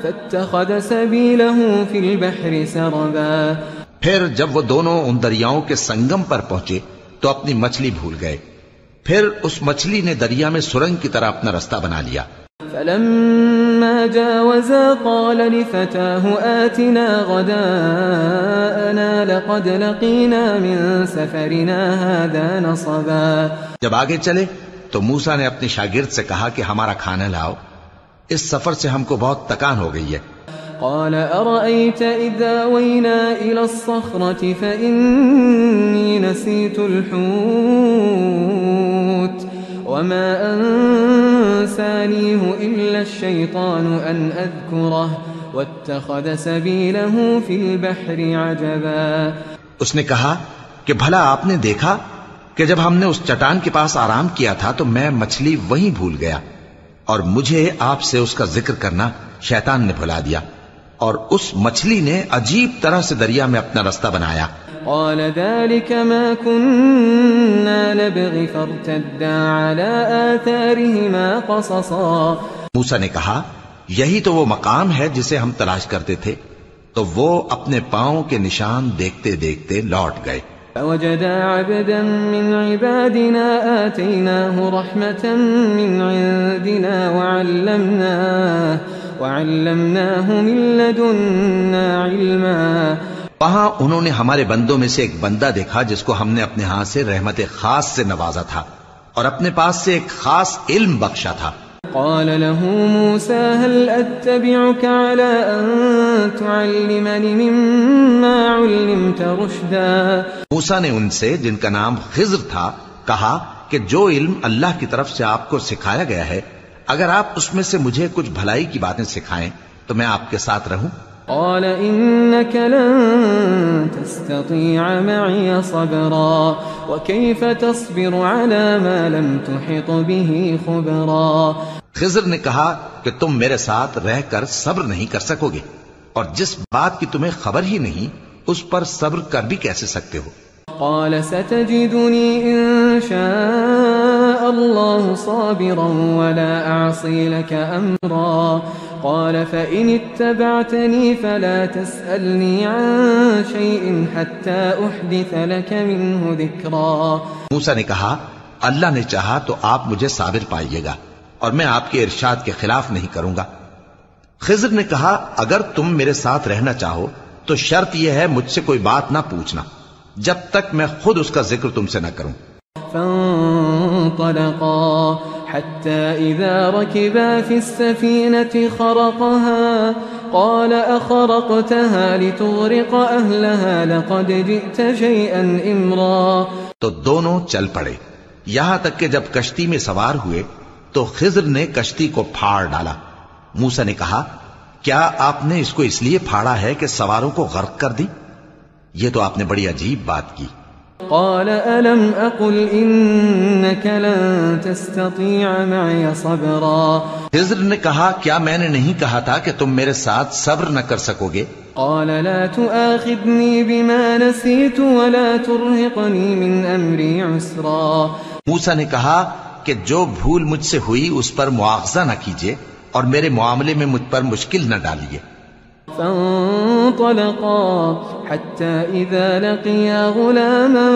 فَاتَّخَذَ سَبِيلَهُ فِي الْبَحْرِ سَرَبًا. پھر جب وہ دونوں ان دریاؤں کے سنگم پر پہنچے تو اپنی مچھلی بھول گئے، پھر اس مچھلی نے دریا میں سرنگ کی طرح اپنا رستہ بنا لیا. فَلَمَّا جَاوَزَا قَالَ لِفَتَاهُ آتِنَا غَدَاءَنَا لَقَدْ لَقِينَا مِن سَفَرِنَا هَٰذَا نَصَبًا. جب آگے چلے تو موسیٰ نے اپنے شاگرد سے کہا کہ ہمارا کھانا لاؤ، اس سفر سے ہم کو بہت تکان ہو گئی ہے. قال أرأيت إذا وينا إلى الصخرة فإني نسيت الحوت وما أنسانيه إلا الشيطان أن أذكره واتخذ سبيله في البحر عجبا. اس نے کہا کہ بھلا آپ نے دیکھا کہ جب ہم نے اس چٹان کے پاس آرام کیا تھا تو میں مچھلی وہیں بھول گیا، اور مجھے آپ سے اس کا ذکر کرنا شیطان نے بھلا دیا، اور اس مچھلی نے عجیب طرح سے دریا میں اپنا رستہ بنایا. قال ذلك ما كنا نبغي فارتدا على آثارهما قصصا. موسیٰ نے کہا یہی تو وہ مقام ہے جسے ہم تلاش کرتے تھے، تو وہ اپنے پاؤں کے نشان دیکھتے دیکھتے لوٹ گئے. فوجدا عبدا من عبادنا آتيناه رحمة من عندنا وعلمناه من لدنا علما. وہاں انہوں نے ہمارے بندوں میں سے ایک بندہ دیکھا جس کو ہم نے اپنے ہاں سے رحمت خاص سے نوازا تھا اور اپنے پاس سے ایک خاص علم بخشا تھا. قال له موسى هل أتبعك على أن تعلمني مما علمت رشدا. موسیٰ نے ان سے جن کا نام خضر تھا کہا کہ جو علم اللہ کی طرف سے آپ کو سکھایا گیا ہے اگر آپ اس میں سے مجھے کچھ بھلائی کی باتیں سکھائیں تو میں آپ کے ساتھ رہوں. قال إنك لن تستطيع معي صبرا وكيف تصبر على ما لم تحط به خبرا. خضر نے کہا کہ تم میرے ساتھ رہ کر صبر نہیں کر سکو گے اور جس بات کی تمہیں خبر ہی نہیں اس پر صبر کر بھی کیسے سکتے ہو. قال ستجدني إن شاء الله صابرا ولا أعصي لك أمرا. قال فإن اتبعتني فلا تسألني عن شيء حتى أحدث لك منه ذكرا. موسیٰ نے کہا اللہ نے چاہا تو آپ مجھے صابر پائیے گا اور میں آپ کے ارشاد کے خلاف نہیں کروں گا. خضر نے کہا اگر تم میرے ساتھ رہنا چاہو تو شرط یہ ہے مجھ سے کوئی بات نہ پوچھنا جب تک میں خود اس کا ذکر تم سے نہ کروں. فانطلقا حتى إذا ركبا في السفينة خرقها قال أخرقتها لتغرق أهلها لقد جئت شيئا إمرا. تو دونوں چل پڑے یہاں تک کہ جب کشتی میں سوار ہوئے تو خضر نے کشتی کو پھاڑ ڈالا. موسیٰ نے کہا کیا آپ نے اس کو اس لیے پھاڑا ہے کہ سواروں کو غرق کر دی؟ یہ تو آپ نے بڑی عجیب بات کی. قال ألم أقل إنك لن تستطيع معي صبرا. خضر نے کہا کیا میں نے نہیں کہا تھا کہ تم میرے ساتھ صبر نہ کر سکو گے؟ قال لا تؤاخذني بما نسيت ولا ترهقني من أمري عسرا. موسیٰ نے کہا کہ جو بھول مجھ سے ہوئی اس پر مواخذہ نہ کیجیے اور میرے معاملے میں مجھ پر مشکل نہ ڈالیے. فانطلقا حتى إذا لقيا غلاما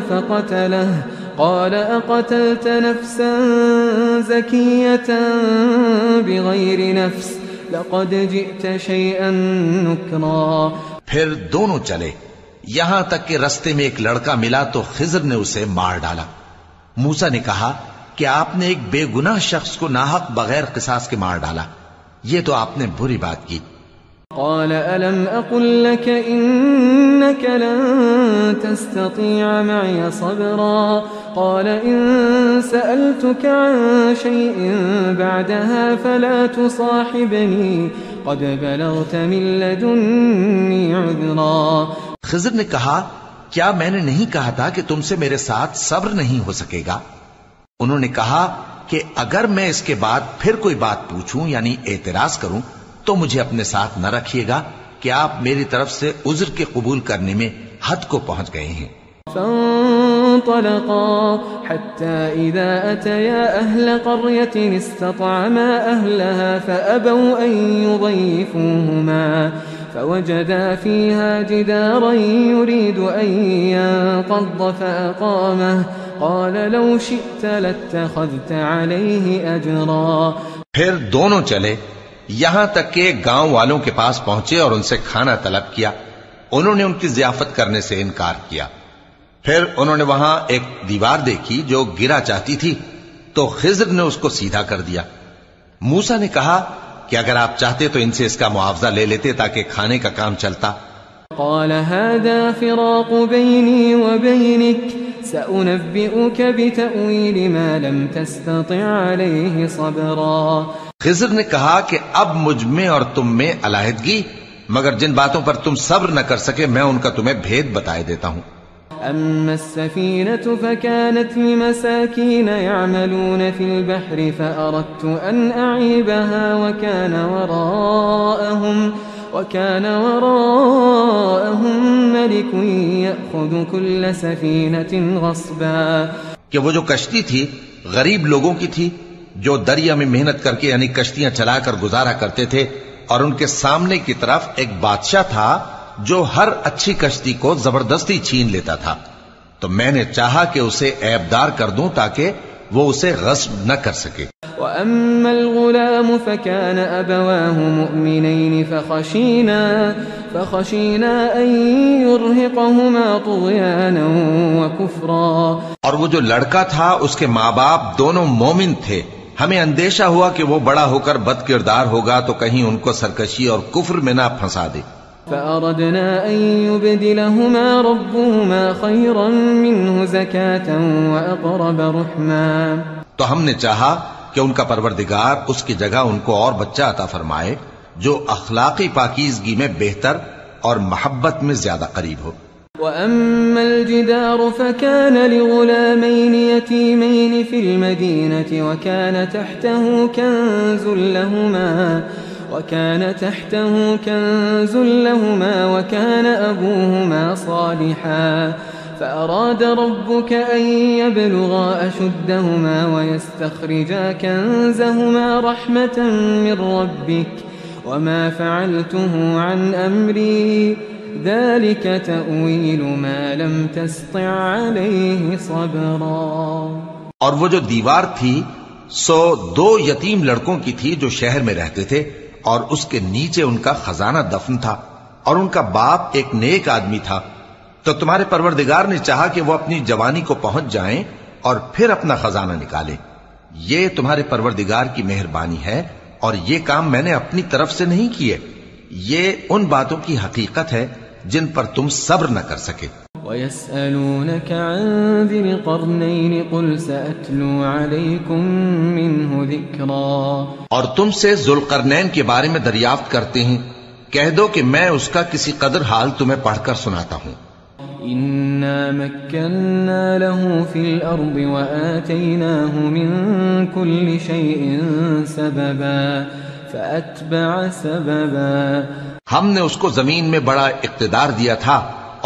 فقتله قال أقتلت نفسا زكية بغير نفس لقد جئت شيئا نكرا. پھر دونوں چلے یہاں تک کہ رستے میں ایک لڑکا ملا تو خضر نے اسے مار ڈالا. موسیٰ نے کہا کہ آپ نے ایک بے گناہ شخص کو ناحق بغیر قصاص کے مار ڈالا، یہ تو آپ نے بری بات کی. قال ألم أقل لك إنك لن تستطيع معي صبرا. قال إن سألتك عن شيء بعدها فلا تصاحبني قد بلغت من لدني عذرا. خضر نے کہا کیا میں نے نہیں کہا تھا کہ تم سے میرے ساتھ صبر نہیں ہو سکے گا؟ انہوں نے کہا کہ اگر میں اس کے بعد پھر کوئی بات پوچھوں یعنی اعتراض کروں تو مجھے اپنے ساتھ نہ رکھیے گا کہ آپ میری طرف سے عذر کے قبول کرنے میں حد کو پہنچ گئے ہیں. فانطلقا حتى إذا أتيا أهل قرية استطعما أهلها فأبوا أن يضيفوهما فوجدا فيها جدارا يريد أن ينقض فأقامه قال لو شئت لاتخذت عليه أجرا. پھر دونوں چلے یہاں تک کہ گاؤں والوں کے پاس پہنچے اور ان سے کھانا طلب کیا. انہوں نے ان کی ضیافت کرنے سے انکار کیا. پھر انہوں نے وہاں ایک دیوار دیکھی جو گرا چاہتی تھی تو خضر نے اس کو سیدھا کر دیا. موسیٰ نے کہا کہ اگر آپ چاہتے تو ان سے اس کا معاوضہ لے لیتے تاکہ کھانے کا کام چلتا. قال هذا فراق بيني وبينك سأنبئك بتأويل ما لم تستطع عليه صبرا. خضر نے کہا کہ اب مجھ میں اور تم میں علیحدگی مگر جن باتوں پر تم صبر نہ کر سکے میں ان کا تمہیں بھید بتائے دیتا ہوں. أما السفينة فكانت لمساكين يعملون في البحر فأردت أن أعيبها وكان وراءهم ملك يأخذ كل سفينة غصبا. کہ وہ جو کشتی تھی غریب لوگوں کی تھی جو دریا میں محنت کر کے یعنی کشتیاں چلا کر گزارا کرتے تھے اور ان کے سامنے کی طرف ایک بادشاہ تھا جو ہر اچھی کشتی کو زبردستی چھین لیتا تھا. تو میں نے چاہا کہ اسے عیبدار کر دوں تاکہ وہ اسے غصب نہ کر سکے۔ وَأَمَّا الْغُلَامُ فَكَانَ أَبَوَاهُ مُؤْمِنَيْنِ فَخَشِينَا أَن يُرْهِقَهُمَا طُغْيَانًا وَكُفْرًا، اور وہ جو لڑکا تھا اس کے ماں باپ دونوں مومن تھے، ہمیں اندیشہ ہوا کہ وہ بڑا ہو کر بد کردار ہوگا تو کہیں ان کو سرکشی اور کفر میں نہ پھنسا دے۔ فَأَرَدْنَا أَن يُبْدِلَهُمَا رَبُّهُمَا خَيْرًا مِّنْهُ زَكَاةً وَأَقْرَبَ رُحْمًا، تو ہم نے چاہا کہ ان کا پروردگار اس کی جگہ ان کو اور بچہ عطا فرمائے جو اخلاقی پاکیزگی میں بہتر اور محبت میں زیادہ قریب ہو۔ وَأَمَّا الْجِدَارُ فَكَانَ لِغُلَامَيْنِ يَتِيمَيْنِ فِي الْمَدِينَةِ وَكَانَ تَحْتَهُ كَنْزٌ لَهُمَا وَكَانَ أَبُوهُمَا صَالِحًا فَأَرَادَ رَبُّكَ أَن يَبْلُغَا أَشُدَّهُمَا وَيَسْتَخْرِجَا كَنزَهُمَا رَحْمَةً مِّن رَّبِّكَ وَمَا فَعَلْتُهُ عَنْ أَمْرِي ذَلِكَ تَأْوِيلُ مَا لَمْ تَسْطِع عَلَيْهِ صَبْرًا۔ اور وہ جو دیوار تھی سو 2 یتیم لڑکوں کی تھی جو شہر میں رہتے تھے، اور اس کے نیچے ان کا خزانہ دفن تھا، اور ان کا باپ ایک نیک آدمی تھا۔ تو تمہارے پروردگار نے چاہا کہ وہ اپنی جوانی کو پہنچ جائیں اور پھر اپنا خزانہ نکالیں۔ یہ تمہارے پروردگار کی مہربانی ہے، اور یہ کام میں نے اپنی طرف سے نہیں کیے، یہ ان باتوں کی حقیقت ہے جن پر تم صبر نہ کر سکے۔ وَيَسْأَلُونَكَ عَن ذِي الْقَرْنَيْنِ قُلْ سَأَتْلُو عَلَيْكُم مِّنْهُ ذِكْرًا، اور تم سے ذوالقرنین کے بارے میں دریافت کرتے ہیں، کہہ دو کہ میں اس کا کسی قدر حال تمہیں پڑھ کر سناتا ہوں۔ إِنَّا مَكَّنَّا لَهُ فِي الْأَرْضِ وَآتَيْنَاهُ مِن كُلِّ شَيْءٍ سَبَبًا فَأَتْبَعَ سَبَبًا، ہم نے اس کو زمین میں بڑا اقتدار دیا تھا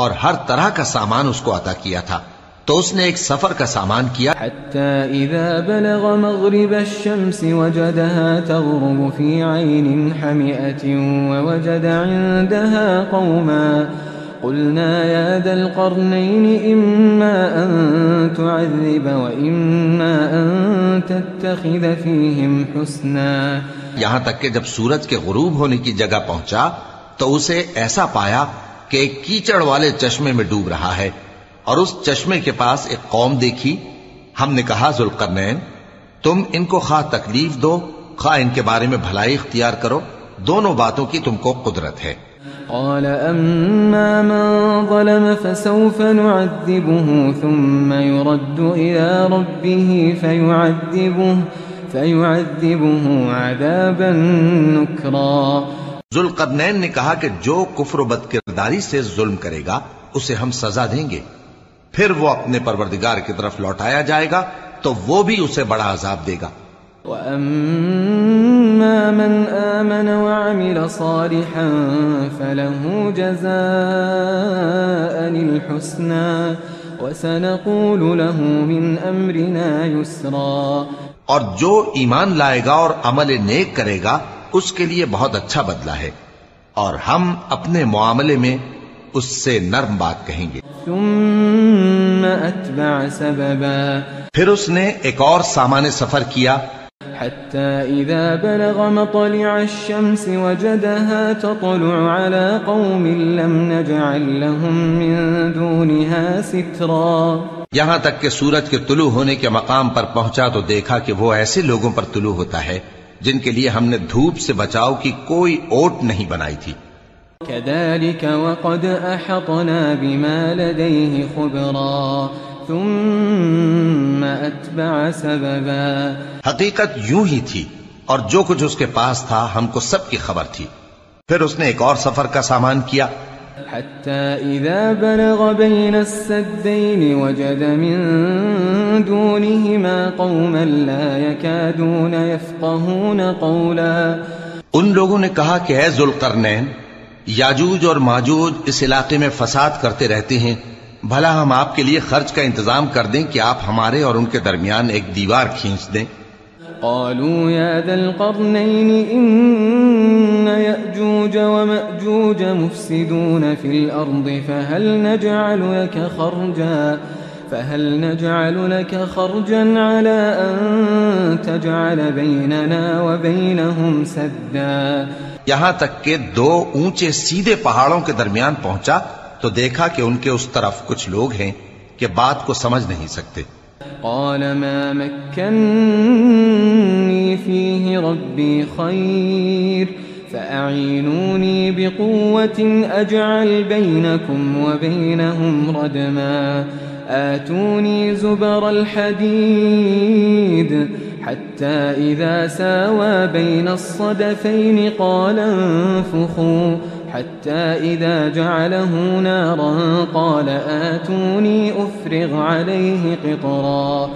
اور ہر طرح کا سامان اس کو عطا کیا تھا، تو اس نے ایک سفر کا سامان کیا، حَتَّى إِذَا بَلَغَ مَغْرِبَ الشَّمْسِ وَجَدَهَا تَغْرُبُ فِي عَيْنٍ حَمِئَةٍ وَوَجَدَ عِندَهَا قَوْمًا قُلْنَا يَا ذَا الْقَرْنَيْنِ إِمَّا أَن تُعَذِّبَ وَإِمَّا أَن تَتَّخِذَ فِيهِمْ حُسْنًا، یہاں تک کہ جب سورج کے غروب ہونے کی جگہ پہنچا تو اسے ایسا پایا کہ ایک کیچڑ والے چشمے میں ڈوب رہا ہے، اور اس چشمے کے پاس ایک قوم دیکھی۔ ہم نے کہا ذوالقرنین تم ان کو خواہ تکلیف دو خواہ ان کے بارے میں بھلائی اختیار کرو، دونوں باتوں کی تم کو قدرت ہے۔ قال أما من ظلم فسوف نعذبه ثم يرد إلى ربه فيعذبه عذابا نكرا۔ ذوالقرنین نے کہا کہ جو کفر و بد کرداری سے ظلم کرے گا اسے ہم سزا دیں گے، پھر وہ اپنے پروردگار کی طرف لوٹایا جائے گا تو وہ بھی اسے بڑا عذاب دے گا۔ وَأَمَّا مَنْ آمَنَ وَعَمِلَ صَالِحًا فَلَهُ جَزَاءً الْحُسْنَى وَسَنَقُولُ لَهُ مِنْ أَمْرِنَا يُسْرًا، اور جو ایمان لائے گا اور عمل نیک کرے گا اس کے لیے بہت اچھا بدلہ ہے، اور ہم اپنے معاملے میں اس سے نرم بات کہیں گے۔ ثُمَّ أَتْبَعَ سَبَبًا، پھر اس نے ایک اور سامان سفر کیا، حَتَّى إِذَا بَلَغَ مَطْلِعَ الشَّمْسِ وَجَدَهَا تَطْلُعُ عَلَى قَوْمٍ لَّمْ نَجْعَل لَّهُم مِّن دُونِهَا سِتْرًا، یہاں تک کہ سورج کے طلوع ہونے کے مقام پر پہنچا تو دیکھا کہ وہ ایسے لوگوں پر طلوع ہوتا ہے جن کے لیے ہم نے دھوپ سے بچاؤ کی کوئی اوٹ نہیں بنائی تھی۔ كَذَلِكَ وَقَدْ أَحَطْنَا بِمَا لَدَيْهِ خُبْرًا ثُمَّ أَتْبَعَ سَبَبًا، حقیقت یوں ہی تھی، اور جو کچھ اس کے پاس تھا ہم کو سب کی خبر تھی۔ پھر اس نے ایک اور سفر کا سامان کیا، حَتَّى إِذَا بَلَغَ بَيْنَ السَّدَّيْنِ وَجَدَ مِن دُونِهِمَا قَوْمًا لَّا يَكَادُونَ يَفْقَهُونَ قَوْلًا، ان لوگوں نے کہا کہ اے ذوالقرنین یاجوج اور ماجوج اس علاقے میں فساد کرتے رہتے ہیں، بھلا ہم آپ کے لیے خرچ کا انتظام کر دیں کہ آپ ہمارے اور ان کے درمیان ایک دیوار کھینچ دیں۔ قالوا يا ذا القرنين إن يأجوج ومأجوج مفسدون في الأرض فهل نجعل لك خرجا على أن تجعل بيننا وبينهم سدا؟ یہاں تک کہ دو اونچے سیدھے پہاڑوں کے درمیان پہنچا تو دیکھا کہ ان کے اس طرف کچھ لوگ ہیں کہ بات کو سمجھ نہیں سکتے. قال ما مكنني فيه ربي خير فأعينوني بقوة أجعل بينكم وبينهم ردما آتوني زبر الحديد حتى إذا ساوى بين الصدفين قال انفخوا حتى إذا جعله نارا قال آتوني أفرغ عليه قطرا.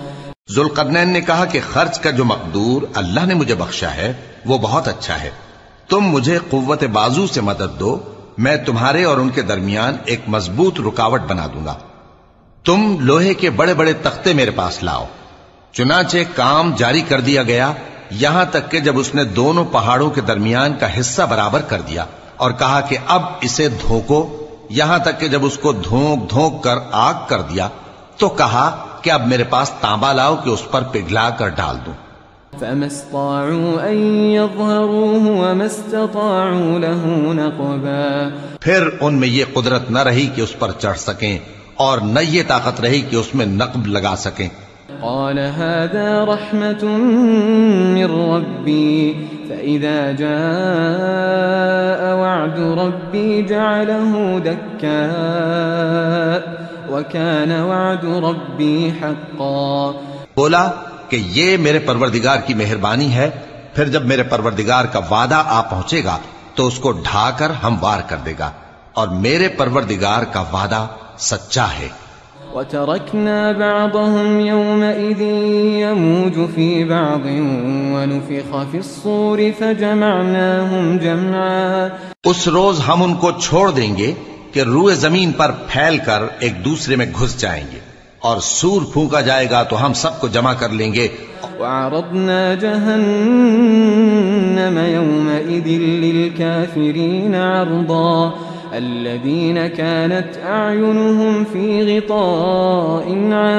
ذوالقرنین نے کہا کہ خرچ کا جو مقدور اللہ نے مجھے بخشا ہے وہ بہت اچھا ہے. تم مجھے قوت بازو سے مدد دو، میں تمہارے اور ان کے درمیان ایک مضبوط رکاوٹ بنا دوں گا. تم لوہے کے بڑے بڑے تختے میرے پاس لاؤ. چنانچہ کام جاری کر دیا گیا یہاں تک کہ جب اس نے دونوں پہاڑوں کے درمیان کا حصہ برابر کر دیا اور کہا کہ اب اسے دھوکو، یہاں تک کہ جب اس کو دھونک دھونک کر آگ کر دیا تو کہا کہ اب میرے پاس تانبا لاؤ کہ اس پر پگھلا کر ڈال دوں. فما استطاعوا أن يظهروه وما استطاعوا له نقبا. پھر ان میں یہ قدرت نہ رہی کہ اس پر چڑھ سکیں اور نہ یہ طاقت رہی کہ اس میں نقب لگا سکیں. قال هذا رحمة من ربي فإذا جاء وعد ربي جعله دكاء وكان وعد ربي حقا. بولا کہ یہ میرے پروردگار کی مہربانی ہے، پھر جب میرے پروردگار کا وعدہ آ پہنچے گا تو اس کو ڈھا کر ہموار کر دے گا، اور میرے پروردگار کا وعدہ سچا ہے. وَتَرَكْنَا بَعْضَهُمْ يَوْمَئِذٍ يَمُوجُ فِي بَعْضٍ وَنُفِخَ فِي الصُّورِ فَجَمَعْنَاهُمْ جَمْعًا. اس روز ہم ان کو چھوڑ دیں گے کہ روئے زمین پر پھیل کر ایک دوسرے میں گھس جائیں گے، اور سور پھونکا جائے گا تو ہم سب کو جمع کر لیں گے. وَعَرَضْنَا جَهَنَّمَ يَوْمَئِذٍ لِلْكَافِرِينَ عَرْضًا الذين كانت أعينهم في غطاء عن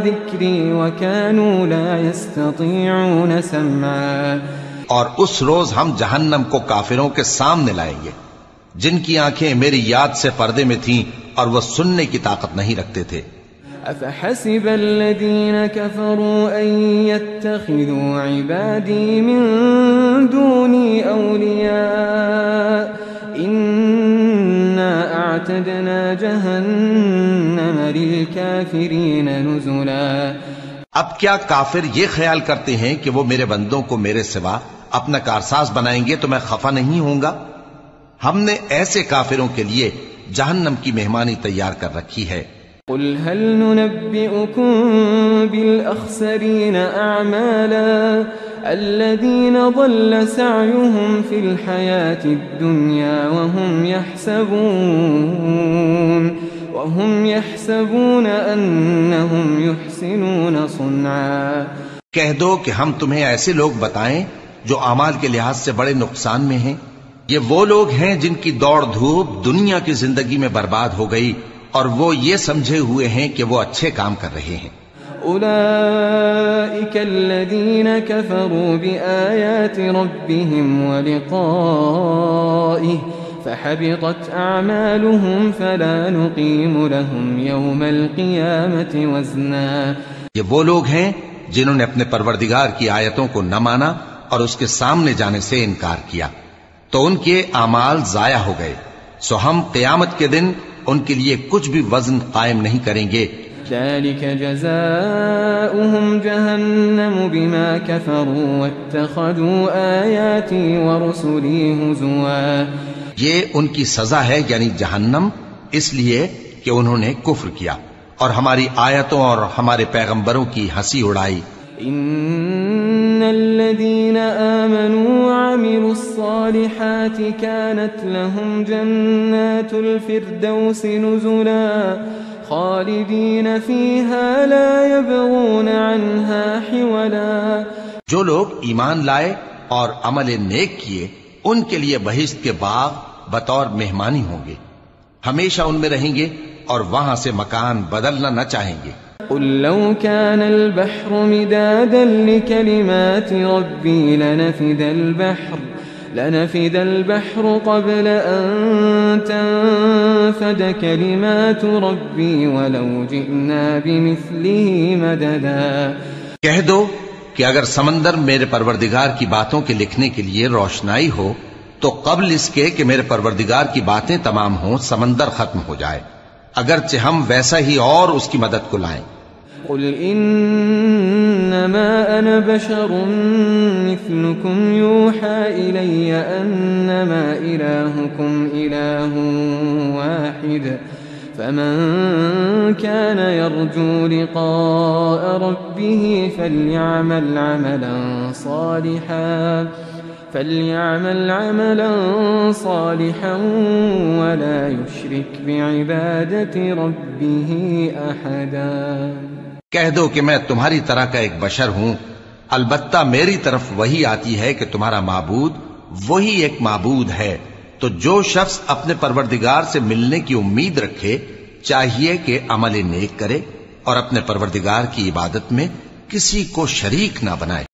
ذكري وكانوا لا يستطيعون سمعا. اور اس روز ہم جہنم کو کافروں کے سامنے لائیں گے جن کی آنکھیں میری یاد سے پردے میں تھیں اور وہ سننے کی طاقت نہیں رکھتے تھے. أفحسب الذين كفروا أن يتخذوا عبادي من دوني أولياء إنا أعتدنا جهنم للكافرين نزلا. اب کیا کافر یہ خیال کرتے ہیں کہ وہ میرے بندوں کو میرے سوا اپنا کارساز بنائیں گے تو میں خفا نہیں ہوں گا؟ ہم نے ایسے کافروں کے لیے جہنم کی مہمانی تیار کر رکھی ہے. قل هل ننبئكم بالأخسرين أعمالا الذين ضل سعيهم في الحياة الدنيا وهم يحسبون أنهم يحسنون صنعا. کہہ دو کہ ہم تمہیں ایسے لوگ بتائیں جو اعمال کے لحاظ سے بڑے نقصان میں ہیں. یہ وہ لوگ ہیں جن کی دوڑ دھوپ دنیا کی زندگی میں برباد ہو گئی اور وہ یہ سمجھے ہوئے ہیں کہ وہ اچھے کام کر رہے ہیں. أولئك الذين كفروا بآيات ربهم ولقائه فحبطت أعمالهم فلا نقيم لهم يوم القيامة وزنا. یہ وہ لوگ ہیں جنہوں نے اپنے پروردگار کی آیتوں کو نہ مانا اور اس کے سامنے جانے سے انکار کیا تو ان کے اعمال ضائع ہو گئے، سو ہم قیامت کے دن ان کے لیے کچھ بھی وزن قائم نہیں کریں گے. ذلك جزاؤهم جهنم بما كفروا واتخذوا آياتي ورسلي هزوا. یہ ان کی سزا ہے یعنی جہنم، اس لیے کہ انہوں نے کفر کیا اور ہماری آیتوں اور ہمارے پیغمبروں کی ہنسی اڑائی. ان الذين آمنوا وعملوا الصالحات كانت لهم جنات الفردوس نزلا خالدين فيها لا يبغون عنها حولا. جو لوگ ایمان لائے اور عمل نیک کیے ان کے لیے بہشت کے باغ بطور مہمانی ہوں گے، ہمیشہ ان میں رہیں گے اور وہاں سے مکان بدلنا نہ چاہیں گے. قل لو كان البحر مدادا لكلمات ربي لنفد البحر قبل أن تنفد كلمات ربي ولو جئنا بمثله مددا. کہہ دو کہ اگر سمندر میرے پروردگار کی باتوں کے لکھنے کے لیے روشنائی ہو تو قبل اس کے کہ میرے پروردگار کی باتیں تمام ہوں سمندر ختم ہو جائے، اگرچہ ہم ویسا ہی اور اس کی مدد کو لائیں. قل انما انا بشر مثلكم يوحى الي انما الهكم اله واحد فمن كان يرجو لقاء ربه فليعمل عملا صالحا ولا يشرك بعبادة ربه احدا. کہہ دو کہ میں تمہاری طرح کا ایک بشر ہوں، البتہ میری طرف وہی آتی ہے کہ تمہارا معبود وہی ایک معبود ہے، تو جو شخص اپنے پروردگار سے ملنے کی امید رکھے چاہیے کہ عمل نیک کرے اور اپنے پروردگار کی عبادت میں کسی کو شریک نہ بنائے.